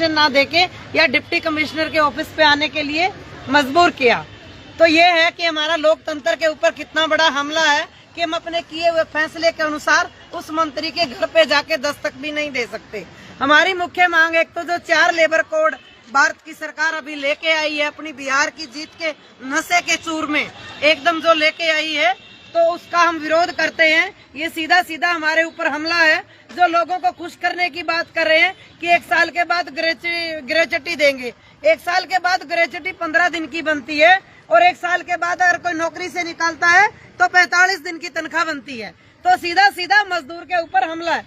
ना देके या डिप्टी कमिश्नर के ऑफिस पे आने के लिए मजबूर किया। तो ये है कि हमारा लोकतंत्र के ऊपर कितना बड़ा हमला है कि हम अपने किए हुए फैसले के अनुसार उस मंत्री के घर पे जाके दस्तक भी नहीं दे सकते। हमारी मुख्य मांग एक तो जो 4 लेबर कोड भारत की सरकार अभी लेके आई है अपनी बिहार की जीत के नशे के चूर में एकदम जो लेके आई है, तो उसका हम विरोध करते हैं। ये सीधा सीधा हमारे ऊपर हमला है। जो लोगों को खुश करने की बात कर रहे हैं कि 1 साल के बाद ग्रेच्युटी देंगे। 1 साल के बाद ग्रेच्युटी 15 दिन की बनती है और 1 साल के बाद अगर कोई नौकरी से निकालता है तो 45 दिन की तनख्वाह बनती है। तो सीधा सीधा मजदूर के ऊपर हमला है।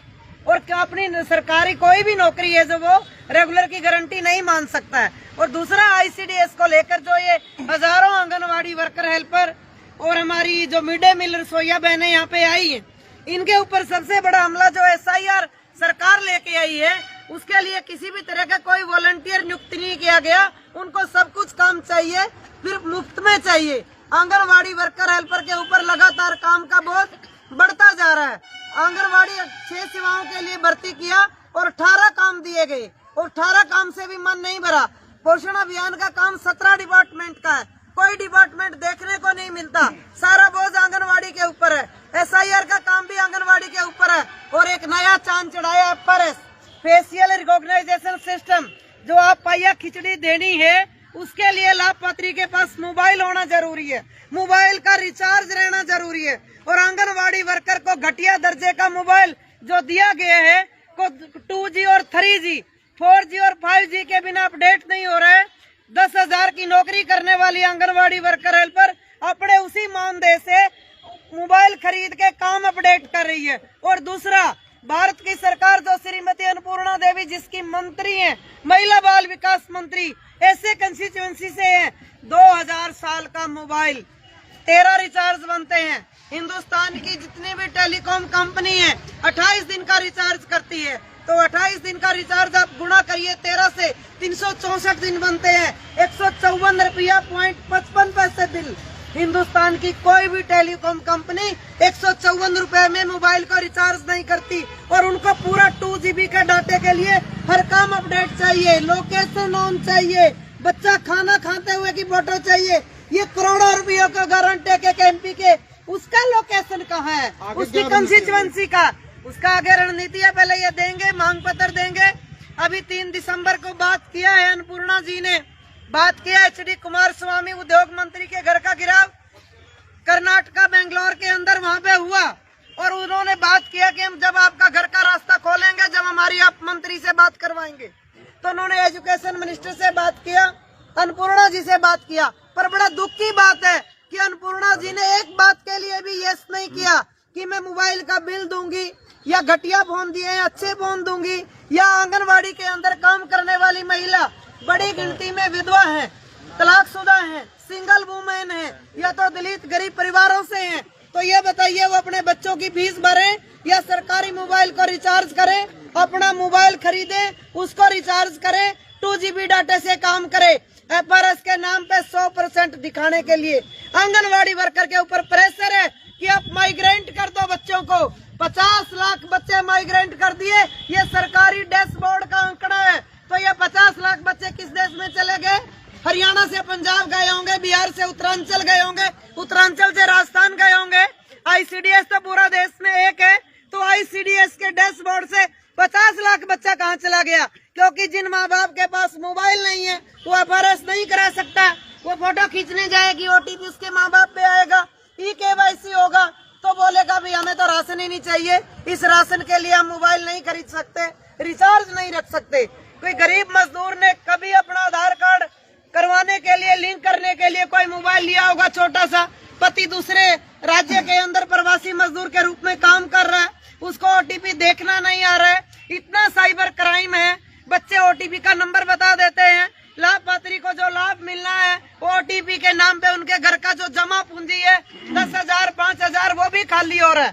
और क्या अपनी सरकारी कोई भी नौकरी है जो वो रेगुलर की गारंटी नहीं मान सकता है। और दूसरा ICDS को लेकर जो ये हजारों आंगनवाड़ी वर्कर, हेल्पर और हमारी जो मिड डे मील रसोइया बहनें यहाँ पे आई है, इनके ऊपर सबसे बड़ा हमला जो SIR सरकार लेके आई है, उसके लिए किसी भी तरह का कोई वॉलंटियर नियुक्त नहीं किया गया। उनको सब कुछ काम चाहिए, फिर मुफ्त में चाहिए। आंगनवाड़ी वर्कर, हेल्पर के ऊपर लगातार काम का बोझ बढ़ता जा रहा है। आंगनवाड़ी 6 सेवाओं के लिए भर्ती किया और 18 काम दिए गए और 18 काम से भी मन नहीं भरा। पोषण अभियान का काम 17 डिपार्टमेंट का है, कोई डिपार्टमेंट देखने को नहीं मिलता। सारा बोझ आंगनवाड़ी के ऊपर है। SIR का काम भी आंगनवाड़ी के ऊपर है। और एक नया चांद चढ़ाया FRS, फेशियल रिकॉग्नाइजेशन सिस्टम। जो आप पाइया खिचड़ी देनी है उसके लिए लाभपात्री के पास मोबाइल होना जरूरी है, मोबाइल का रिचार्ज रहना जरूरी है। और आंगनवाड़ी वर्कर को घटिया दर्जे का मोबाइल जो दिया गया है को 2G और 3G, 4G और 5G के बिना अपडेट नहीं हो रहा है। 10,000 की नौकरी करने वाली आंगनवाड़ी वर्कर, हेल्पर अपने उसी मानदेय से मोबाइल खरीद के काम अपडेट कर रही है। और दूसरा, भारत की सरकार जो श्रीमती अन्नपूर्णा देवी जिसकी मंत्री हैं, महिला बाल विकास मंत्री, ऐसे कंस्टिट्यूएंसी से हैं, 2000 साल का मोबाइल 13 रिचार्ज बनते हैं। हिंदुस्तान की जितनी भी टेलीकॉम कंपनी है 28 दिन का रिचार्ज करती है। तो 28 दिन का रिचार्ज आप गुणा करिए 13 से, 364 दिन बनते हैं। 154 रुपया .55 बिल। हिंदुस्तान की कोई भी टेलीकॉम कंपनी 154 रुपए में मोबाइल का रिचार्ज नहीं करती। और उनको पूरा 2 GB के डाटे के लिए हर काम अपडेट चाहिए, लोकेशन ऑन चाहिए, बच्चा खाना खाते हुए की फोटो चाहिए। ये करोड़ों रुपयों का गारंटी के MP के, उसका लोकेशन कहाँ है, उसकी कंस्टिट्यूएंसी का, उसका आगे रणनीति है। पहले ये देंगे, मांग पत्र देंगे। अभी 3 दिसंबर को बात किया है अन्नपूर्णा जी ने, बात किया HD कुमारस्वामी उद्योग मंत्री के घर का गिराव कर्नाटका बेंगलोर के अंदर वहाँ पे हुआ। और उन्होंने बात किया कि हम जब आपका घर का रास्ता खोलेंगे, जब हमारी आप मंत्री से बात करवाएंगे। तो उन्होंने एजुकेशन मिनिस्टर से बात किया, अन्नपूर्णा जी से बात किया। पर बड़ा दुख की बात है कि अन्नपूर्णा जी ने एक बात के लिए भी यस नहीं किया कि मैं मोबाइल का बिल दूंगी या घटिया फोन दिए अच्छे फोन दूंगी, या आंगनवाड़ी के अंदर काम करने वाली महिला बड़ी गिनती में विधवा है, तलाकशुदा है, सिंगल वुमेन है, या तो दलित गरीब परिवारों से हैं। तो ये बताइए वो अपने बच्चों की फीस भरे या सरकारी मोबाइल को रिचार्ज करें, अपना मोबाइल खरीदे, उसको रिचार्ज करें, 2 GB डाटे से काम करे। FRS के नाम पे 100% दिखाने के लिए आंगनवाड़ी वर्कर के ऊपर प्रेशर है कि आप माइग्रेंट कर दो बच्चों को। 50 लाख बच्चे माइग्रेंट कर दिए, ये सरकारी डैशबोर्ड का आंकड़ा है। तो ये 50 लाख बच्चे किस देश में चले गए? हरियाणा से पंजाब गए होंगे, बिहार से उत्तरांचल गए होंगे, उत्तरांचल से राजस्थान गए होंगे। ICDS तो पूरा देश में एक है, तो ICDS के डैशबोर्ड से 50 लाख बच्चा कहाँ चला गया? क्योंकि जिन माँ बाप के पास मोबाइल नहीं है वो FRS नहीं करा सकता। वो फोटो खींचने जाएगी, OTP उसके माँ बाप पे आएगा, EKYC होगा, तो बोलेगा भाई हमें तो राशन ही नहीं चाहिए, इस राशन के लिए हम मोबाइल नहीं खरीद सकते, रिचार्ज नहीं रख सकते। कोई गरीब मजदूर ने कभी अपना आधार कार्ड करवाने के लिए, लिंक करने के लिए कोई मोबाइल लिया होगा छोटा सा, पति दूसरे राज्य के अंदर प्रवासी मजदूर के रूप में काम कर रहा है, उसको OTP देखना नहीं आ रहा है। इतना साइबर क्राइम है, बच्चे OTP का नंबर बता देते हैं, लाभपात्री को जो लाभ मिलना है वो OTP के नाम पे उनके घर का जो जमा पूंजी है 10,000 5,000 वो भी खाली हो रहा है।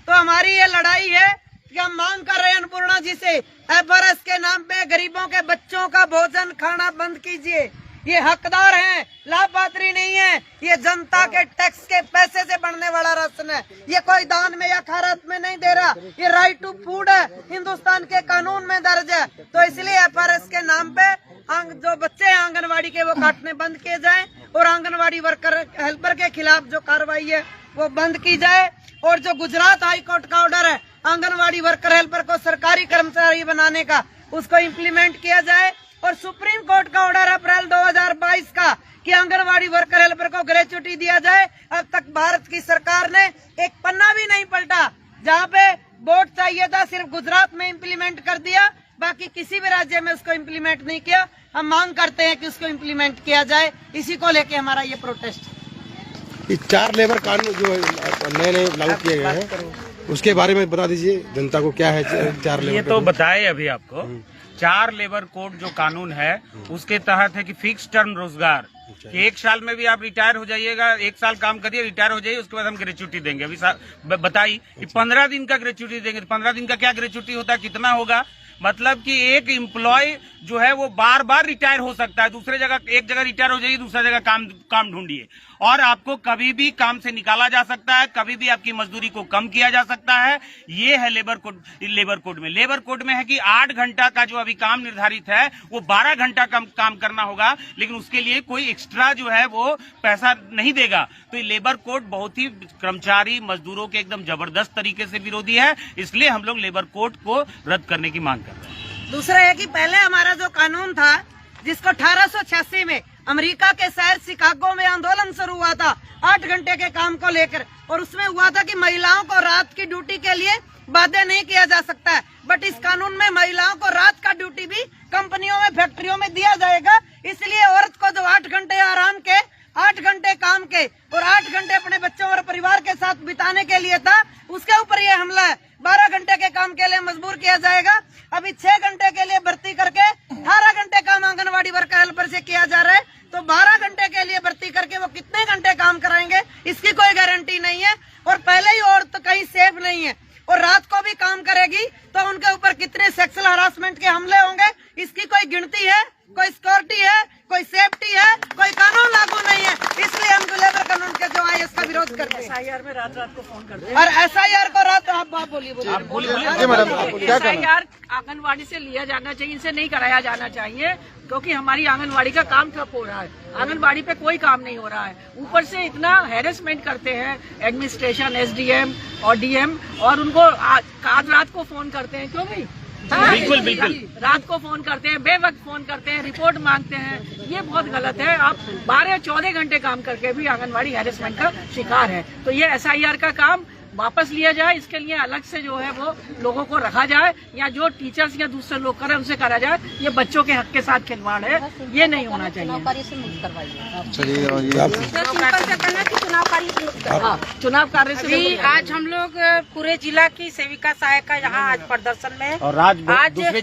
तो हमारी ये लड़ाई है कि हम मांग कर रहे हैं अन्नपूर्णा जी से, FRS के नाम पे गरीबों के बच्चों का भोजन खाना बंद कीजिए। ये हकदार हैं, लाभपात्री नहीं है। ये जनता के टैक्स के पैसे से बनने वाला राशन है। ये कोई दान में या खैरात में नहीं दे रहा। ये राइट टू फूड है, हिंदुस्तान के कानून में दर्ज है। तो इसलिए FRS के नाम पे जो बच्चे हैं आंगनवाड़ी के वो काटने बंद किए जाए और आंगनवाड़ी वर्कर हेल्पर के खिलाफ जो कार्रवाई है वो बंद की जाए। और जो गुजरात हाई कोर्ट का ऑर्डर है आंगनवाड़ी वर्कर हेल्पर को सरकारी कर्मचारी बनाने का, उसको इम्प्लीमेंट किया जाए। और सुप्रीम कोर्ट का ऑर्डर अप्रैल 2022 का कि आंगनवाड़ी वर्कर हेल्पर को ग्रेच्युटी दिया जाए। अब तक भारत की सरकार ने एक पन्ना भी नहीं पलटा। जहाँ पे बोर्ड चाहिए था सिर्फ गुजरात में इम्प्लीमेंट कर दिया, बाकी किसी भी राज्य में उसको इम्प्लीमेंट नहीं किया। हम मांग करते हैं कि उसको इम्प्लीमेंट किया जाए। इसी को लेके हमारा ये प्रोटेस्ट है। 4 लेबर कानून जो नए नए लागू किए गए हैं उसके बारे में बता दीजिए जनता को, क्या है 4 लेबर? ये तो बताए अभी आपको। 4 लेबर कोड जो कानून है उसके तहत है कि फिक्स टर्म रोजगार कि 1 साल में भी आप रिटायर हो जाइएगा, 1 साल काम करिए, रिटायर हो जाइए, उसके बाद हम ग्रेच्युटी देंगे। अभी बताई 15 दिन का ग्रेच्युटी देंगे। 15 दिन का क्या ग्रेच्युटी होता है, कितना होगा? मतलब कि एक एम्प्लॉय जो है वो बार बार रिटायर हो सकता है। दूसरे जगह, एक जगह रिटायर हो जाइए, दूसरा जगह काम ढूंढिए और आपको कभी भी काम से निकाला जा सकता है, कभी भी आपकी मजदूरी को कम किया जा सकता है। ये है लेबर कोड। लेबर कोड में है कि 8 घंटा का जो अभी काम निर्धारित है वो 12 घंटा काम करना होगा, लेकिन उसके लिए कोई एक्स्ट्रा जो है वो पैसा नहीं देगा। तो ये लेबर कोड बहुत ही कर्मचारी मजदूरों के एकदम जबरदस्त तरीके से विरोधी है। इसलिए हम लोग लेबर कोड को रद्द करने की मांग कर रहे हैं। दूसरा है कि पहले हमारा जो कानून था जिसको 1886 में अमेरिका के शहर शिकागो में आंदोलन शुरू हुआ था 8 घंटे के काम को लेकर, और उसमें हुआ था कि महिलाओं को रात की ड्यूटी के लिए बाध्य नहीं किया जा सकता है। बट इस कानून में महिलाओं को रात का ड्यूटी भी कंपनियों में, फैक्ट्रियों में दिया जाएगा। इसलिए औरत को जो 8 घंटे आराम के, 8 घंटे काम के और 8 घंटे अपने बच्चों और परिवार के साथ बिताने के लिए था, उसके ऊपर ये हमला है। 12 घंटे के काम के लिए मजबूर किया जाएगा। अभी 6 घंटे के लिए भर्ती करके 18 घंटे काम आंगनवाड़ी वर्कर हेल्पर से किया जा रहा है। तो 12 घंटे के लिए भर्ती करके वो कितने घंटे काम कराएंगे इसकी कोई गारंटी नहीं है। और पहले ही औरत तो कहीं सेफ नहीं है और रात को भी काम करेगी तो उनके ऊपर कितने सेक्सुअल हरासमेंट के हमले होंगे इसकी कोई गिनती है, कोई सिक्योरिटी है, कोई सेफ्टी है, कोई कानून लागू नहीं है। इसलिए हम लेबर कानून के जो आए इसका विरोध करते हैं। SIR में रात को फोन करते हैं और SIR को रात आप बोलिए SIR आंगनवाड़ी से लिया जाना चाहिए, इनसे नहीं कराया जाना चाहिए क्योंकि हमारी आंगनवाड़ी का काम ठप हो रहा है। आंगनवाड़ी पे कोई काम नहीं हो रहा है। ऊपर से इतना हैरेसमेंट करते हैं एडमिनिस्ट्रेशन, SDM और DM, और उनको आज रात को फोन करते हैं। क्यों भाई? बिल्कुल रात को फोन करते हैं, बेवक्त फोन करते हैं, रिपोर्ट मांगते हैं। ये बहुत गलत है। आप 12-14 घंटे काम करके भी आंगनवाड़ी हैरेसमेंट का शिकार है। तो ये SIR का काम वापस लिया जाए, इसके लिए अलग से जो है वो लोगों को रखा जाए, या जो टीचर्स या दूसरे लोग करें उनसे करा जाए। ये बच्चों के हक के साथ खिलवाड़ है, ये नहीं होना चाहिए। चुनाव कार्य से आज हम लोग पूरे जिला की सेविका सहायिका यहाँ आज प्रदर्शन में, और आज दूसरे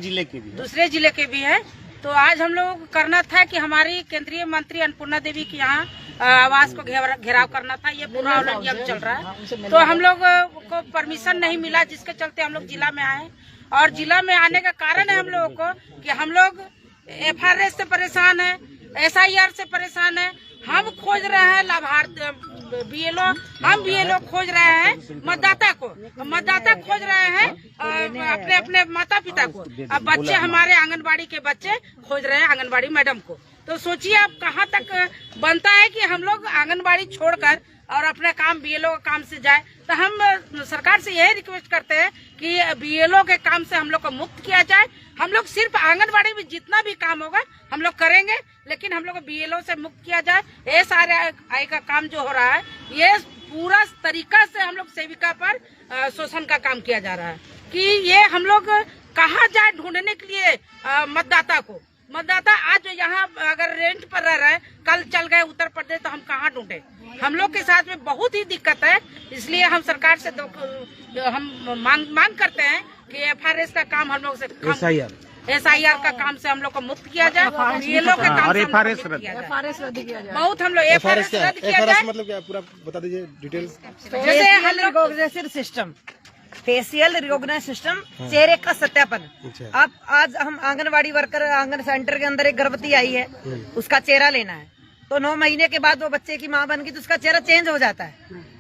जिले के भी है। तो आज हम लोग करना था कि हमारी केंद्रीय मंत्री अन्नपूर्णा देवी की यहाँ आवास को घेराव करना था। ये पूरा नियम चल रहा है, तो हम लोग को परमिशन नहीं मिला, जिसके चलते हम लोग जिला में आए। और जिला में आने का कारण है हम लोगों को कि हम लोग FRS से परेशान है, SIR से परेशान है। हम खोज रहे हैं लाभार्थी BLO, हम BLO खोज रहे हैं मतदाता को, मतदाता खोज रहे हैं अपने अपने माता पिता को। अब बच्चे हमारे आंगनबाड़ी के बच्चे खोज रहे हैं आंगनबाड़ी मैडम को। तो सोचिए आप कहाँ तक बनता है कि हम लोग आंगनबाड़ी छोड़कर और अपने काम BLO के काम से जाए। तो हम सरकार से यही रिक्वेस्ट करते हैं कि BLO के काम से हम लोग को मुक्त किया जाए। हम लोग सिर्फ आंगनबाड़ी में जितना भी काम होगा हम लोग करेंगे, लेकिन हम लोग को BLO से मुक्त किया जाए। SRI का काम जो हो रहा है ये पूरा तरीका से हम लोग सेविका पर शोषण का काम किया जा रहा है कि ये हम लोग कहाँ जाए ढूंढने के लिए मतदाता को। मतदाता आज यहाँ अगर रेंट पर रह रहे हैं, कल चल गए उत्तर प्रदेश, तो हम कहाँ ढूंढे? हम लोग के साथ में बहुत ही दिक्कत है। इसलिए हम सरकार से हम मांग करते हैं कि FRS का काम हम लोग से SIR का काम से हम लोग को मुक्त किया जाए, BLO का काम से FRS रद्द किया जाए। बहुत हम लोग FRS रद्द किया जाए। मतलब क्या, पूरा बता दीजिए डिटेल्स। जैसे हम लोग सिस्टम फेशियल रिकॉग्निशन सिस्टम, चेहरे का सत्यापन। अच्छा। आप आज हम आंगनवाड़ी वर्कर आंगन सेंटर के अंदर एक गर्भवती आई है, उसका चेहरा लेना है, तो 9 महीने के बाद वो बच्चे की माँ बन गई तो उसका चेहरा चेंज हो जाता है,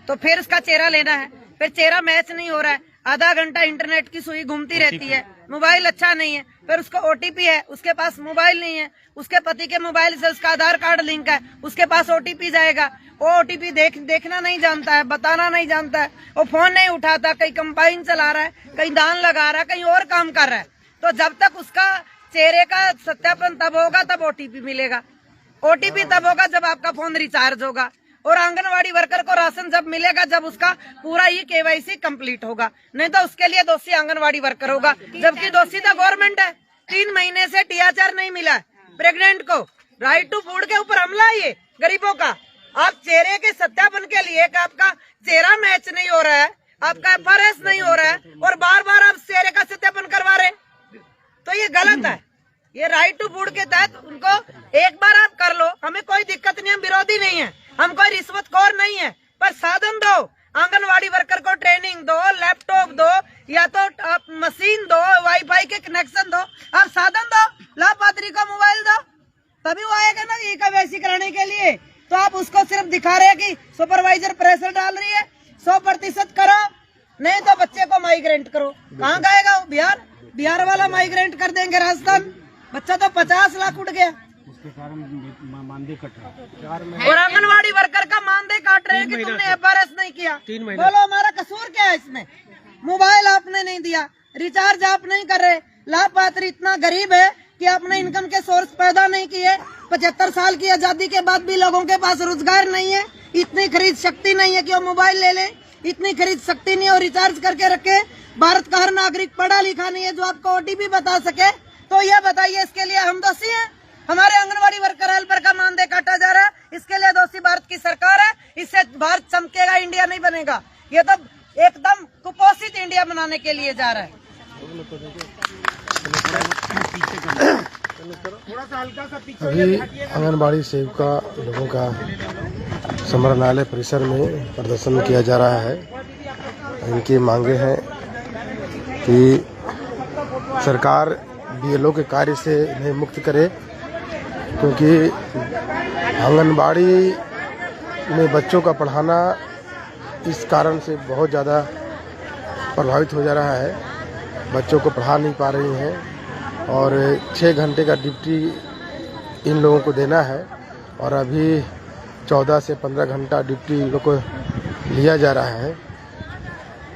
तो फिर उसका चेहरा लेना है, फिर चेहरा मैच नहीं हो रहा है, आधा घंटा इंटरनेट की सुई घूमती रहती है, मोबाइल अच्छा नहीं है, फिर उसका ओटीपी है, उसके पास मोबाइल नहीं है, उसके पति के मोबाइल से उसका आधार कार्ड लिंक है, उसके पास ओटीपी जाएगा, वो ओटीपी देखना नहीं जानता है, बताना नहीं जानता है, वो फोन नहीं उठाता, कहीं कंबाइन चला रहा है, कहीं दान लगा रहा है, कहीं और काम कर रहा है। तो जब तक उसका चेहरे का सत्यापन तब होगा तब ओटीपी मिलेगा, ओटीपी तब होगा जब आपका फोन रिचार्ज होगा, और आंगनवाड़ी वर्कर को राशन जब मिलेगा जब उसका पूरा ही केवाईसी कंप्लीट होगा, नहीं तो उसके लिए दोषी आंगनवाड़ी वर्कर होगा, जबकि दोषी तो गवर्नमेंट है। 3 महीने से टीआरआर नहीं मिला प्रेग्नेंट को, राइट टू फूड के ऊपर हमला है ये गरीबों का। आप चेहरे के सत्यापन के लिए कि आपका चेहरा मैच नहीं हो रहा है, आपका एफआरएस नहीं हो रहा है, और बार बार आप चेहरे का सत्यापन करवा रहे, तो ये गलत है। ये राइट टू फूड के तहत उनको एक बार आप कर लो, हमें कोई दिक्कत नहीं, हम विरोधी नहीं है, हम कोई रिश्वतखोर नहीं है, पर साधन दो, आंगनवाड़ी वर्कर को ट्रेनिंग दो, लैपटॉप दो, या तो मशीन दो, वाईफाई के कनेक्शन दो, आप साधन दो, लाभार्थी को मोबाइल दो, तभी वो आएगा ना ये केवाईसी कराने के लिए। तो आप उसको सिर्फ दिखा रहे हैं कि सुपरवाइजर प्रेशर डाल रही है, 100% करो, नहीं तो बच्चे को माइग्रेंट करो। कहाँ गएगा वो? बिहार वाला माइग्रेंट कर देंगे राजस्थान, बच्चा तो 50 लाख उठ गया, उसके कारण मानदेय कट रहा, और आंगनवाड़ी वर्कर का मानदेय काट रहे हैं कि तुमने एफआरएस नहीं किया। बोलो हमारा कसूर क्या है इसमें? मोबाइल आपने नहीं दिया, रिचार्ज आप नहीं कर रहे, लाभार्थी इतना गरीब है कि आपने इनकम के सोर्स पैदा नहीं किए, 75 साल की आजादी के बाद भी लोगों के पास रोजगार नहीं है, इतनी खरीद शक्ति नहीं है कि वो मोबाइल ले ले, इतनी खरीद शक्ति नहीं और रिचार्ज करके रखे। भारत का हर नागरिक पढ़ा लिखा नहीं है जो आपको ओटीपी बता सके, तो ये बताइए इसके लिए हम दोषी हैं? हमारे आंगनवाड़ी वर्कर हेल्पर का मानदेय काटा जा रहा है, इसके लिए दोषी भारत की सरकार है, इससे भारत चमकेगा, इंडिया नहीं बनेगा। ये तो एकदम कुपोषित इंडिया बनाने के लिए जा रहा है। अभी आंगनबाड़ी सेविका लोगों का समरणालय परिसर में प्रदर्शन किया जा रहा है। इनकी मांगे हैं कि सरकार बीएलओ के कार्य से इन्हें मुक्त करे, क्योंकि आंगनबाड़ी में बच्चों का पढ़ाना इस कारण से बहुत ज़्यादा प्रभावित हो जा रहा है, बच्चों को पढ़ा नहीं पा रही हैं, और 6 घंटे का ड्यूटी इन लोगों को देना है, और अभी 14 से 15 घंटा ड्यूटी इन लोगों को लिया जा रहा है।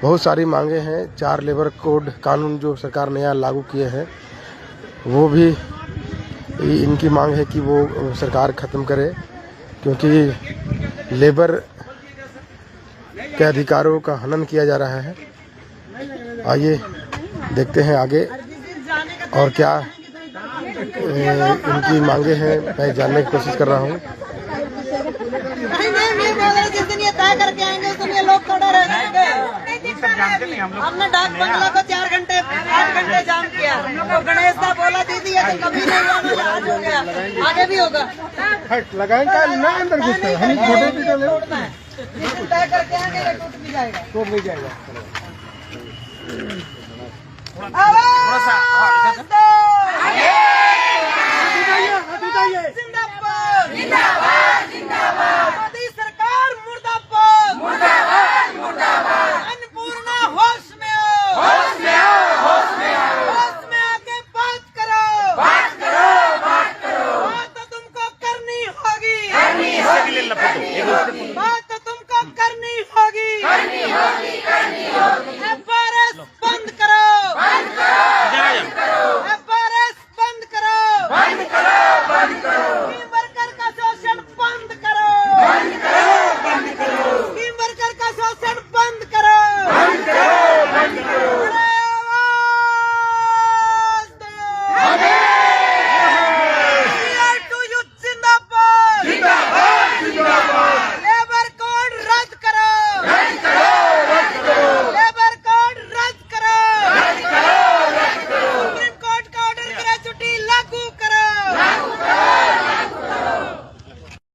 बहुत सारी मांगे हैं। 4 लेबर कोड कानून जो सरकार नया लागू किए हैं, वो भी इनकी मांग है कि वो सरकार ख़त्म करे, क्योंकि लेबर के अधिकारों का हनन किया जा रहा है। आइए देखते हैं आगे और क्या इनकी मांगे हैं, मैं जानने की कोशिश कर रहा हूँ। जिस दिन ये तय करके आएंगे उस दिन ये लोग थोड़ा रह जाएंगे। हमने डाक बंगला को 4 घंटे 8 घंटे जाम किया, तो गणेश दा बोला दीदी ये तो कभी नहीं हुआ, आज हो गया, आगे भी होगा। लगाएंगे ना अंदर घुसते हम छोटे भी तोड़ना है, जिस दिन तय करके आएंगे टूट भी जाएगा, टूट भी जाएगा। आवाज दो।